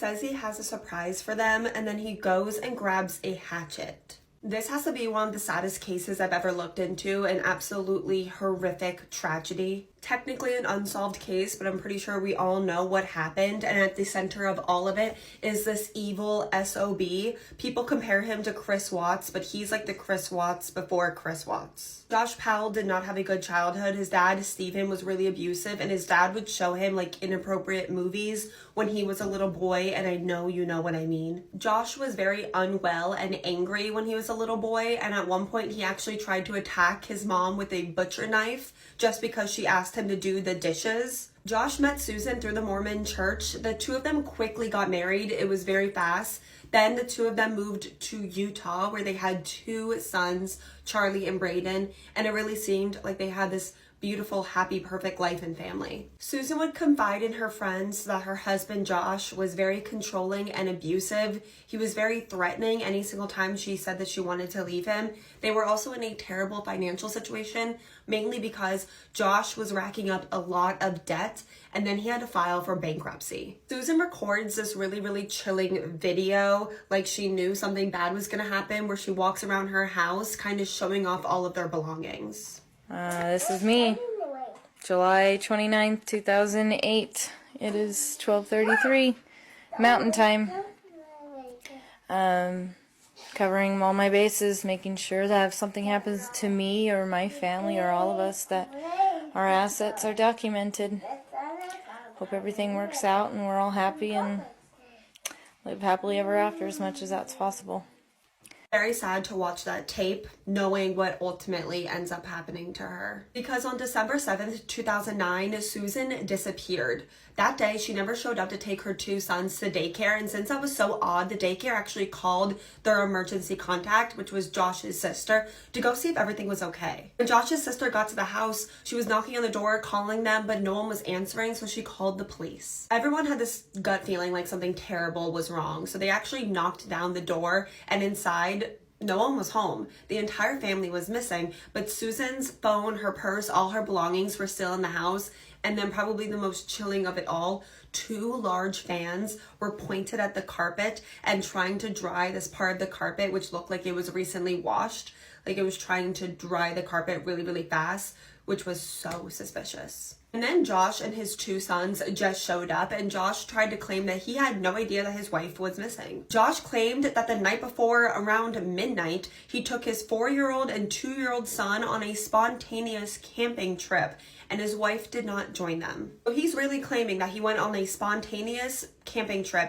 says he has a surprise for them, and then he goes and grabs a hatchet. This has to be one of the saddest cases I've ever looked into, an absolutely horrific tragedy. Technically an unsolved case, but I'm pretty sure we all know what happened, and at the center of all of it is this evil SOB. People compare him to Chris Watts, but he's like the Chris Watts before Chris Watts. Josh Powell did not have a good childhood. His dad, Steven, was really abusive, and his dad would show him like inappropriate movies when he was a little boy, and I know you know what I mean. Josh was very unwell and angry when he was a little boy, and at one point he actually tried to attack his mom with a butcher knife just because she asked him to do the dishes. Josh met Susan through the Mormon church. The two of them quickly got married. It was very fast. Then the two of them moved to Utah, where they had two sons, Charlie and Braden, and it really seemed like they had this beautiful, happy, perfect life and family. Susan would confide in her friends that her husband Josh was very controlling and abusive. He was very threatening any single time she said that she wanted to leave him. They were also in a terrible financial situation, mainly because Josh was racking up a lot of debt, and then he had to file for bankruptcy. Susan records this really chilling video, like she knew something bad was gonna happen, where she walks around her house kind of showing off all of their belongings. This is me, July 29th, 2008. It is 12:33 Mountain Time. Covering all my bases, making sure that if something happens to me or my family or all of us, that our assets are documented. Hope everything works out and we're all happy and live happily ever after as much as that's possible. Very sad to watch that tape, knowing what ultimately ends up happening to her. Because on December 7th, 2009, Susan disappeared. That day, she never showed up to take her two sons to daycare, and since that was so odd, the daycare actually called their emergency contact, which was Josh's sister, to go see if everything was okay. When Josh's sister got to the house, she was knocking on the door, calling them, but no one was answering, so she called the police. Everyone had this gut feeling like something terrible was wrong, so they actually knocked down the door, and inside, no one was home. The entire family was missing, but Susan's phone, her purse, all her belongings were still in the house. And then probably the most chilling of it all, two large fans were pointed at the carpet and trying to dry this part of the carpet, which looked like it was recently washed. Like it was trying to dry the carpet really fast, which was so suspicious. And then Josh and his two sons just showed up, and Josh tried to claim that he had no idea that his wife was missing. Josh claimed that the night before, around midnight, he took his 4-year-old and 2-year-old son on a spontaneous camping trip, and his wife did not join them. So he's really claiming that he went on a spontaneous camping trip